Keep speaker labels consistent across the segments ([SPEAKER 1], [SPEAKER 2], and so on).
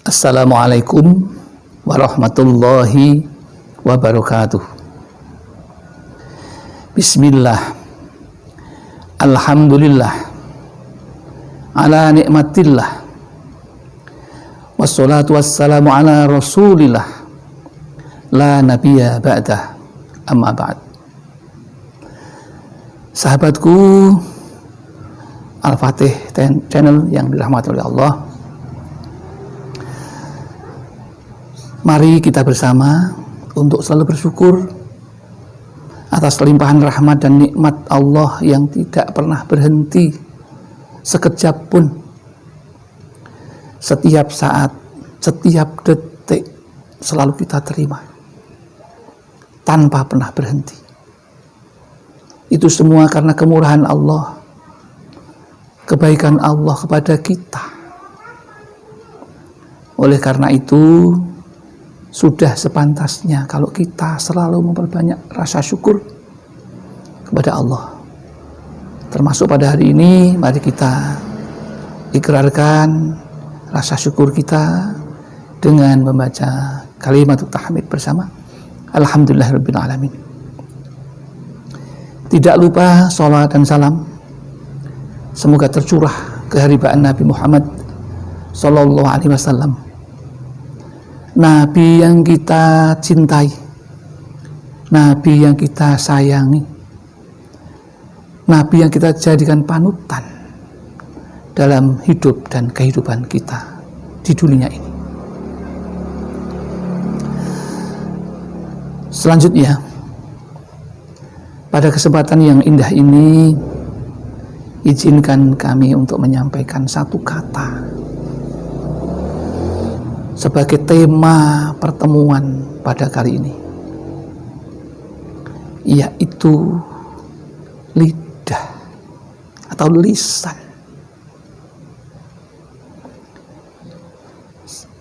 [SPEAKER 1] Assalamualaikum warahmatullahi wabarakatuh. Bismillah. Alhamdulillah ala nikmatillah. Wassalatu wassalamu ala rasulillah. La nabiyya ba'dah. Amma ba'd. Sahabatku Al-Fatih channel yang dirahmati oleh Allah, mari kita bersama untuk selalu bersyukur atas limpahan rahmat dan nikmat Allah yang tidak pernah berhenti sekejap pun. Setiap saat, setiap detik selalu kita terima tanpa pernah berhenti. Itu semua karena kemurahan Allah, kebaikan Allah kepada kita. Oleh karena itu, sudah sepantasnya kalau kita selalu memperbanyak rasa syukur kepada Allah. Termasuk pada hari ini, mari kita ikrarkan rasa syukur kita dengan membaca kalimat tahmid bersama. Alhamdulillahirabbil alamin. Tidak lupa salawat dan salam semoga tercurah keharibaan Nabi Muhammad sallallahu alaihi wasallam, Nabi yang kita cintai, Nabi yang kita sayangi, Nabi yang kita jadikan panutan dalam hidup dan kehidupan kita di dunia ini. Selanjutnya, pada kesempatan yang indah ini, izinkan kami untuk menyampaikan satu kata sebagai tema pertemuan pada kali ini, yaitu lidah atau lisan.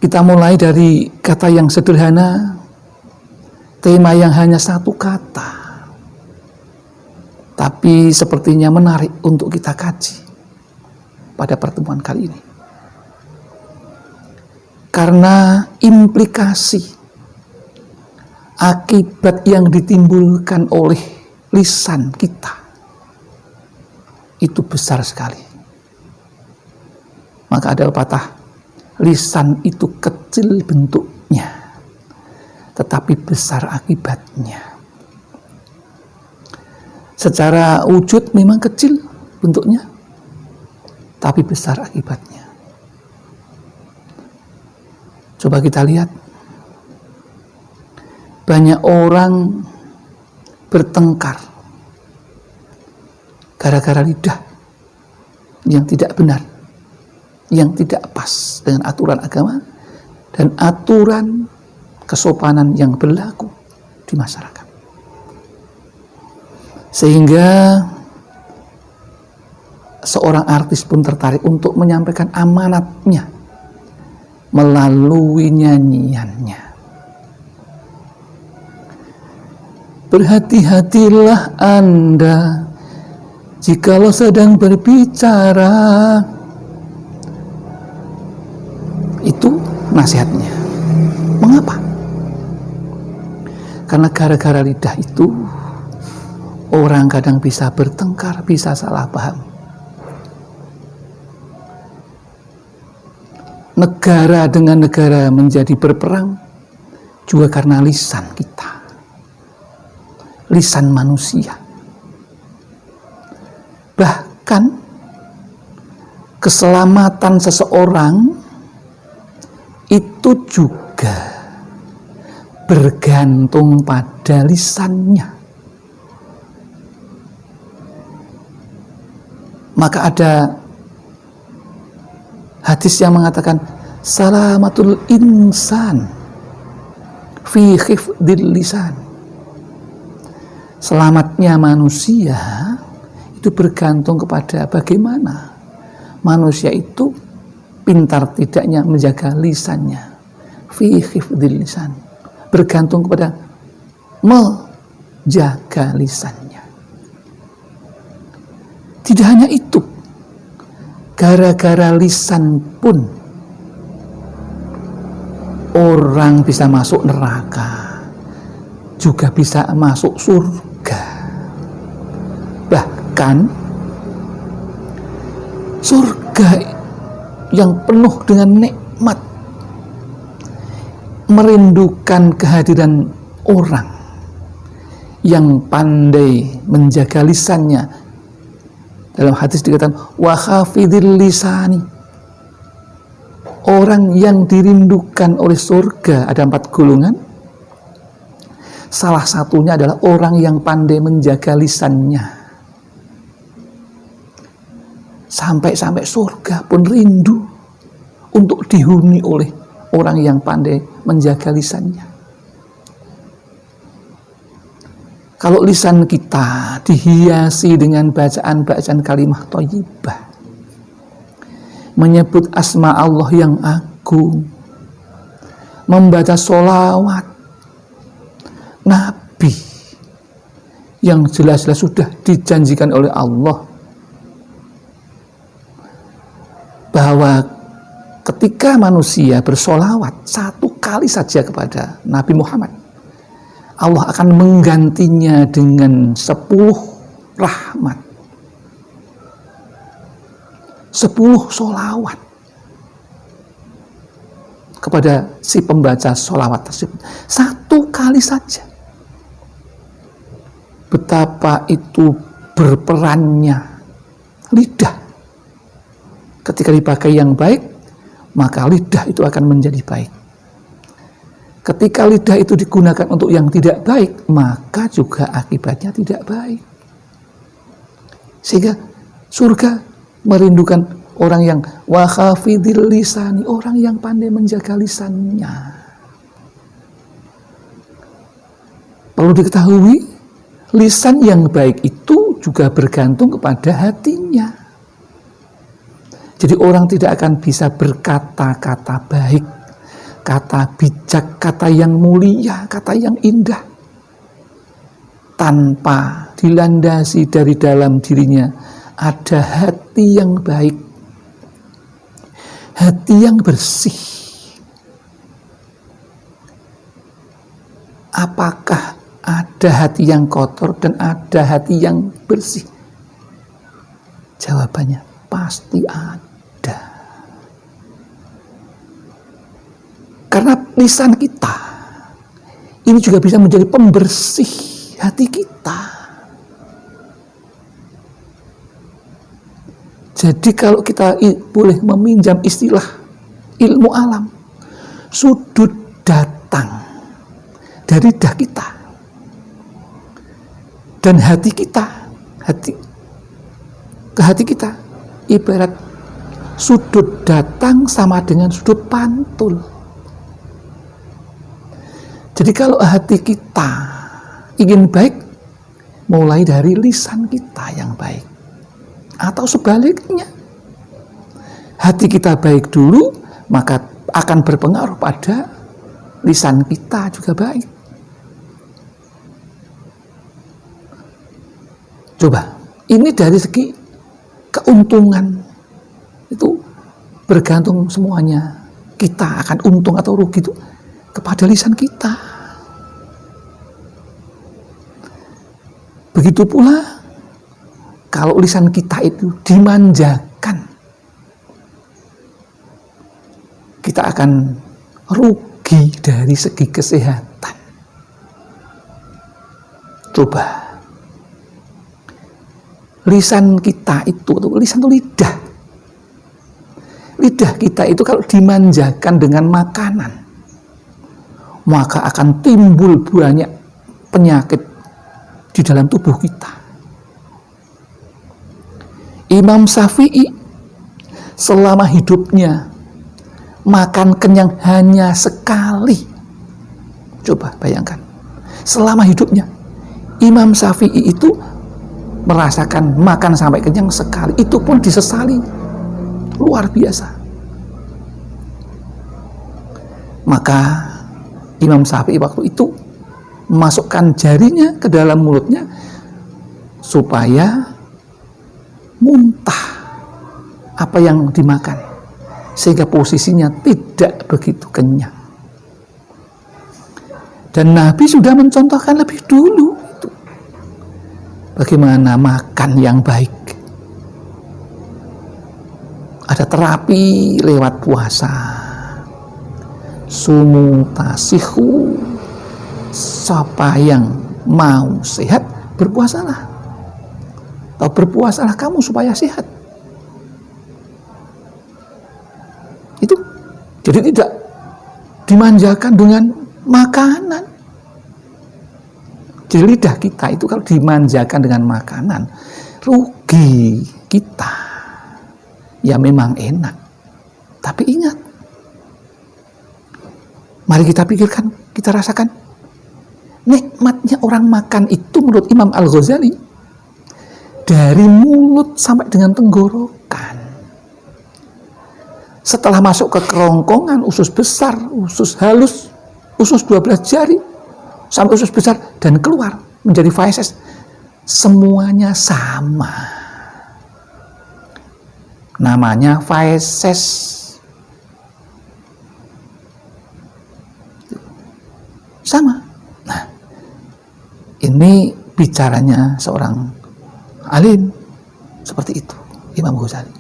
[SPEAKER 1] Kita mulai dari kata yang sederhana, tema yang hanya satu kata, tapi sepertinya menarik untuk kita kaji pada pertemuan kali ini. Karena implikasi akibat yang ditimbulkan oleh lisan kita itu besar sekali. Maka ada pepatah, lisan itu kecil bentuknya, tetapi besar akibatnya. Secara wujud memang kecil bentuknya, tapi besar akibatnya. Coba kita lihat, banyak orang bertengkar gara-gara lidah yang tidak benar, yang tidak pas dengan aturan agama dan aturan kesopanan yang berlaku di masyarakat. Sehingga seorang artis pun tertarik untuk menyampaikan amanatnya melalui nyanyiannya. Berhati-hatilah Anda jikalau sedang berbicara. Itu nasihatnya. Mengapa? Karena gara-gara lidah itu orang kadang bisa bertengkar, bisa salah paham. Negara dengan negara menjadi berperang juga karena lisan kita, lisan manusia. Bahkan keselamatan seseorang itu juga bergantung pada lisannya. Maka ada hadis yang mengatakan salamatul insan fi khifdil lisan. Selamatnya manusia itu bergantung kepada bagaimana manusia itu pintar tidaknya menjaga lisannya. Fi khifdil lisan, bergantung kepada menjaga lisannya. Tidak hanya itu, gara-gara lisan pun orang bisa masuk neraka, juga bisa masuk surga. Bahkan surga yang penuh dengan nikmat merindukan kehadiran orang yang pandai menjaga lisannya. Dalam hadis dikatakan wa khafidil lisani. Orang yang dirindukan oleh surga ada 4 golongan. Salah satunya adalah orang yang pandai menjaga lisannya. Sampai-sampai surga pun rindu untuk dihuni oleh orang yang pandai menjaga lisannya. Kalau lisan kita dihiasi dengan bacaan-bacaan kalimah thayyibah, menyebut asma Allah yang agung, membaca sholawat Nabi yang jelas-jelas sudah dijanjikan oleh Allah bahwa ketika manusia bersolawat 1 kali saja kepada Nabi Muhammad, Allah akan menggantinya dengan 10 rahmat, 10 sholawat kepada si pembaca sholawat tersebut. 1 kali saja. Betapa itu berperannya lidah. Ketika dipakai yang baik, maka lidah itu akan menjadi baik. Ketika lidah itu digunakan untuk yang tidak baik, maka juga akibatnya tidak baik. Sehingga surga merindukan orang yang wa khafidil lisani, orang yang pandai menjaga lisannya. Perlu diketahui, lisan yang baik itu juga bergantung kepada hatinya. Jadi orang tidak akan bisa berkata-kata baik, kata bijak, kata yang mulia, kata yang indah, tanpa dilandasi dari dalam dirinya ada hati yang baik, hati yang bersih. Apakah ada hati yang kotor dan ada hati yang bersih? Jawabannya pasti ada. Karena lisan kita ini juga bisa menjadi pembersih hati kita. Jadi kalau kita boleh meminjam istilah ilmu alam, sudut datang dari lidah kita dan hati kita, ke hati kita ibarat sudut datang sama dengan sudut pantul. Jadi kalau hati kita ingin baik, mulai dari lisan kita yang baik. Atau sebaliknya, hati kita baik dulu, maka akan berpengaruh pada lisan kita juga baik. Coba, ini dari segi keuntungan, itu bergantung semuanya. Kita akan untung atau rugi itu kepada lisan kita. Begitu pula kalau lisan kita itu dimanjakan, kita akan rugi dari segi kesehatan. Coba, lisan kita itu, lisan itu lidah. Lidah kita itu kalau dimanjakan dengan makanan, maka akan timbul banyak penyakit di dalam tubuh kita. Imam Syafi'i selama hidupnya makan kenyang hanya sekali. Coba bayangkan, selama hidupnya Imam Syafi'i itu merasakan makan sampai kenyang sekali, itu pun disesali luar biasa. Maka Imam Syafi'i waktu itu memasukkan jarinya ke dalam mulutnya supaya muntah apa yang dimakan, sehingga posisinya tidak begitu kenyang. Dan Nabi sudah mencontohkan lebih dulu itu. Bagaimana makan yang baik. Ada terapi lewat puasa. Sumu tasihu. Siapa yang mau sehat, berpuasalah. Atau berpuasalah kamu supaya sehat. Itu. Jadi tidak dimanjakan dengan makanan. Jadi lidah kita itu kalau dimanjakan dengan makanan, rugi kita. Ya memang enak. Tapi ingat, mari kita pikirkan, kita rasakan. Nikmatnya orang makan itu menurut Imam Al-Ghazali, dari mulut sampai dengan tenggorokan. Setelah masuk ke kerongkongan, usus besar, usus halus, usus 12 jari, sampai usus besar, dan keluar menjadi feses. Semuanya sama. Namanya feses. Sama. Nah, ini bicaranya seorang alim seperti itu, Imam Ghazali.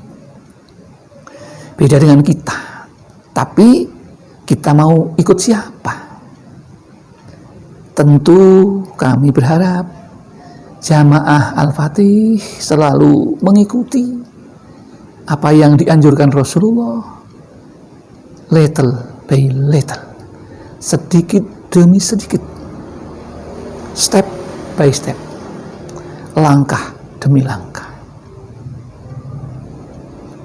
[SPEAKER 1] Beda dengan kita. Tapi kita mau ikut siapa? Tentu kami berharap jamaah Al-Fatih selalu mengikuti apa yang dianjurkan Rasulullah, little by little, sedikit demi sedikit, step by step, langkah demi langkah.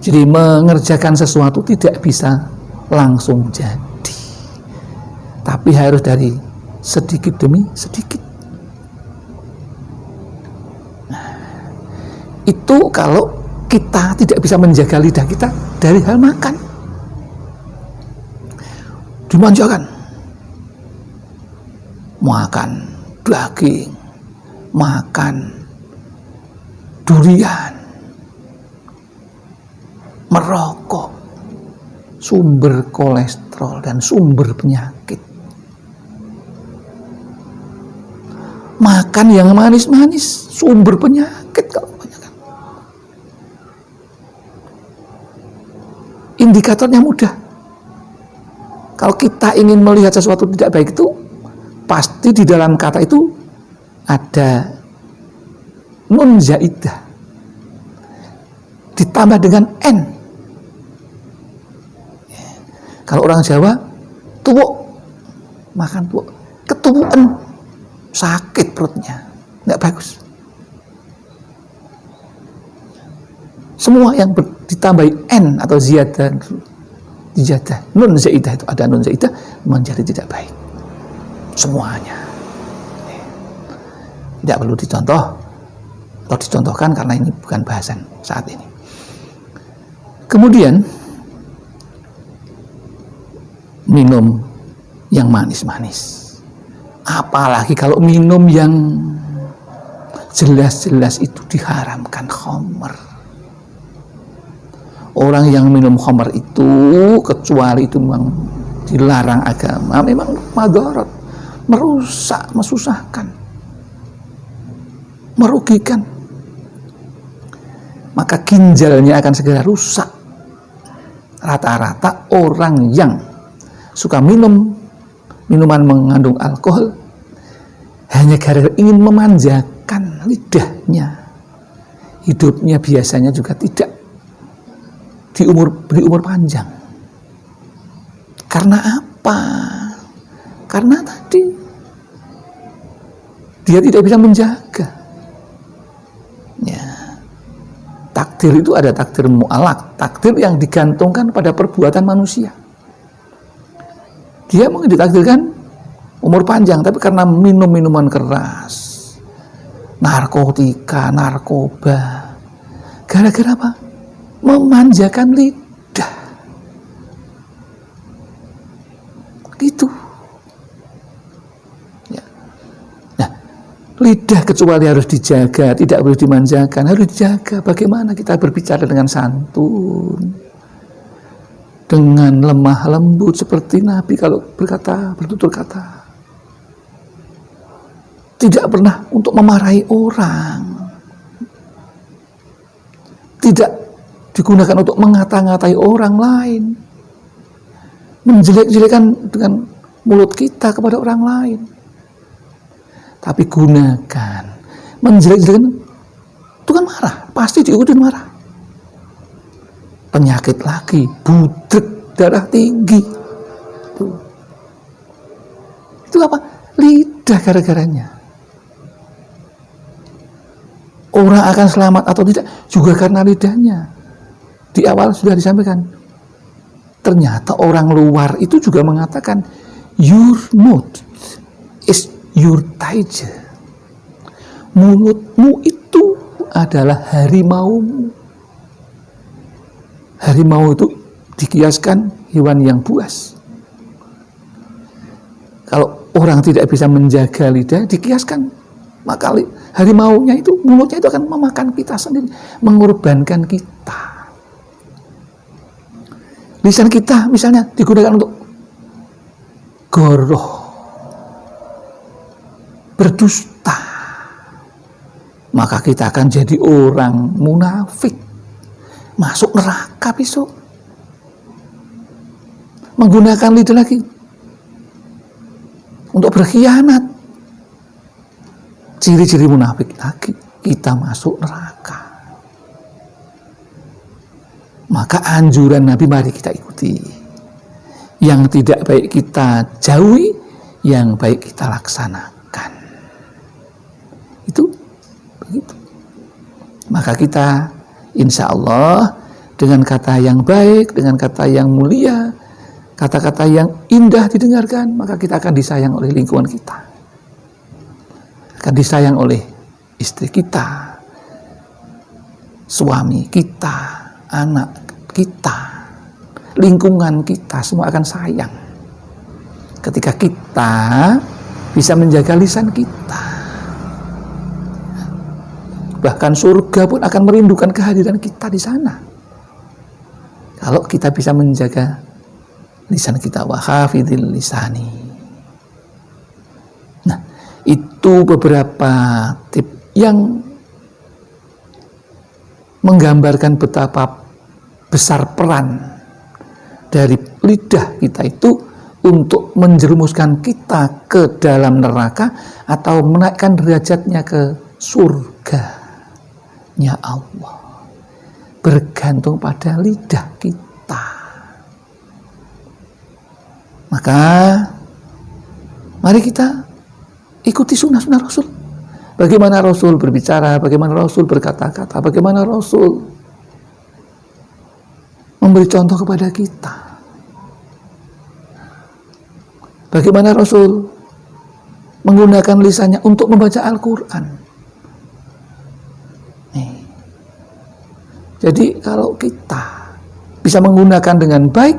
[SPEAKER 1] Jadi mengerjakan sesuatu tidak bisa langsung jadi, tapi harus dari sedikit demi sedikit. Nah, itu kalau kita tidak bisa menjaga lidah kita dari hal makan. Dimanjakan. Makan daging, makan durian, merokok, sumber kolesterol dan sumber penyakit. Makan yang manis-manis, sumber penyakit kalau kebanyakan. Indikatornya mudah. Kalau kita ingin melihat sesuatu tidak baik itu, pasti di dalam kata itu ada nun zaidah ditambah dengan n. Kalau orang Jawa, tuwuk, makan tuwuk, ketuwukan, sakit perutnya, nggak bagus. Semua yang ditambahi n atau ziyadah, nun zaidah itu ada nun zaidah menjadi tidak baik. Semuanya. Tidak perlu dicontoh atau dicontohkan karena ini bukan bahasan saat ini. Kemudian minum yang manis-manis. Apalagi kalau minum yang jelas-jelas itu diharamkan, khamr. Orang yang minum khamr itu, kecuali itu memang dilarang agama, memang madarat, merusak, mesusahkan, merugikan. Maka ginjalnya akan segera rusak. Rata-rata orang yang suka minum minuman mengandung alkohol hanya gara-gara ingin memanjakan lidahnya, hidupnya biasanya juga tidak beri umur panjang. Karena apa? Karena tadi dia tidak bisa menjaga. Ya. Takdir itu ada takdir mu'alak, takdir yang digantungkan pada perbuatan manusia. Dia mungkin ditakdirkan umur panjang, tapi karena minum minuman keras, narkotika, narkoba, gara-gara apa? Memanjakan lidah. Gitu. Ya. Nah, lidah kecuali harus dijaga, tidak boleh dimanjakan, harus dijaga. Bagaimana kita berbicara dengan santun, dengan lemah lembut seperti Nabi kalau berkata, bertutur kata. tidak pernah untuk memarahi orang, tidak digunakan untuk mengata-ngatai orang lain, menjelek-jelekan dengan mulut kita kepada orang lain. Tapi gunakan menjelek-jelekan, itu kan marah, pasti diikutin marah. Penyakit lagi, budek, darah tinggi. Itu apa? Lidah gara-garanya. Orang akan selamat atau tidak juga karena lidahnya. Di awal sudah disampaikan. Ternyata orang luar itu juga mengatakan, your mouth is your tiger. Mulutmu itu adalah harimaumu. Harimau itu dikiaskan hewan yang buas. Kalau orang tidak bisa menjaga lidah, dikiaskan, maka harimaunya itu, mulutnya itu akan memakan kita sendiri, mengorbankan kita. Lisan kita misalnya digunakan untuk goroh, berdusta, maka kita akan jadi orang munafik, masuk neraka besok. Menggunakan lidah lagi untuk berkhianat, ciri-ciri munafik lagi, kita masuk neraka. Maka anjuran Nabi mari kita ikuti. Yang tidak baik kita jauhi, yang baik kita laksanakan. Itu begitu. Maka kita insya Allah dengan kata yang baik, dengan kata yang mulia, kata-kata yang indah didengarkan, maka kita akan disayang oleh lingkungan kita. Akan disayang oleh istri kita, suami kita, anak kita, lingkungan kita, semua akan sayang ketika kita bisa menjaga lisan kita. Bahkan surga pun akan merindukan kehadiran kita di sana kalau kita bisa menjaga lisan kita. Wa hafidhil lisani. Nah, itu beberapa tip yang menggambarkan betapa besar peran dari lidah kita itu untuk menjerumuskan kita ke dalam neraka atau menaikkan derajatnya ke surganya Allah. Bergantung pada lidah kita. Maka mari kita ikuti sunnah-sunnah Rasul. Bagaimana Rasul berbicara, bagaimana Rasul berkata-kata, bagaimana Rasul memberi contoh kepada kita. Bagaimana Rasul menggunakan lisannya untuk membaca Al-Quran. Jadi kalau kita bisa menggunakan dengan baik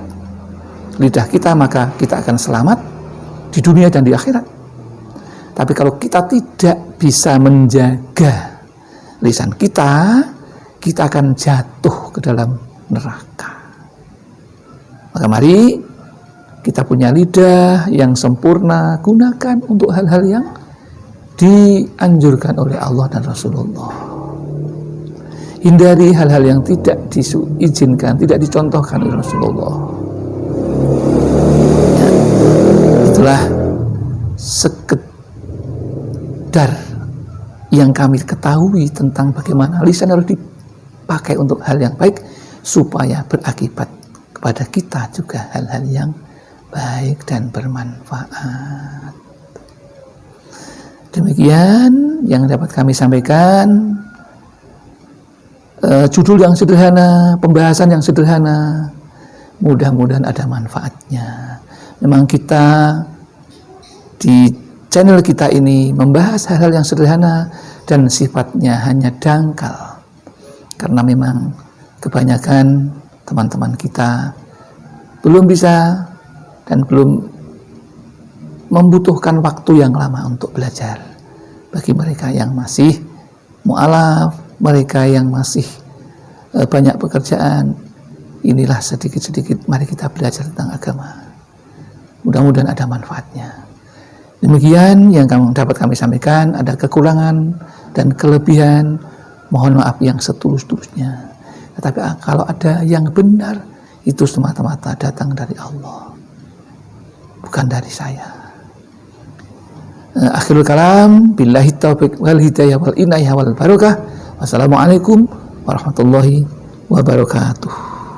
[SPEAKER 1] lidah kita, maka kita akan selamat di dunia dan di akhirat. Tapi kalau kita tidak bisa menjaga lisan kita, kita akan jatuh ke dalam neraka. Maka mari kita punya lidah yang sempurna, gunakan untuk hal-hal yang dianjurkan oleh Allah dan Rasulullah. Hindari hal-hal yang tidak diizinkan, tidak dicontohkan oleh Rasulullah. Ya, itulah sekedar yang kami ketahui tentang bagaimana lisan harus dipakai untuk hal yang baik supaya berakibat kepada kita juga hal-hal yang baik dan bermanfaat. Demikian yang dapat kami sampaikan. Judul yang sederhana, pembahasan yang sederhana, mudah-mudahan ada manfaatnya. Memang kita di channel kita ini membahas hal-hal yang sederhana dan sifatnya hanya dangkal, karena memang kebanyakan teman-teman kita belum bisa dan belum membutuhkan waktu yang lama untuk belajar. Bagi mereka yang masih mu'alaf, mereka yang masih banyak pekerjaan, inilah sedikit-sedikit mari kita belajar tentang agama. Mudah-mudahan ada manfaatnya. Demikian yang dapat kami sampaikan. Ada kekurangan dan kelebihan, mohon maaf yang setulus-tulusnya. Tetapi kalau ada yang benar, itu semata-mata datang dari Allah, bukan dari saya. Akhirul kalam, billahi taufiq wal hidayah wal inayah wal barakah. Wassalamualaikum warahmatullahi wabarakatuh.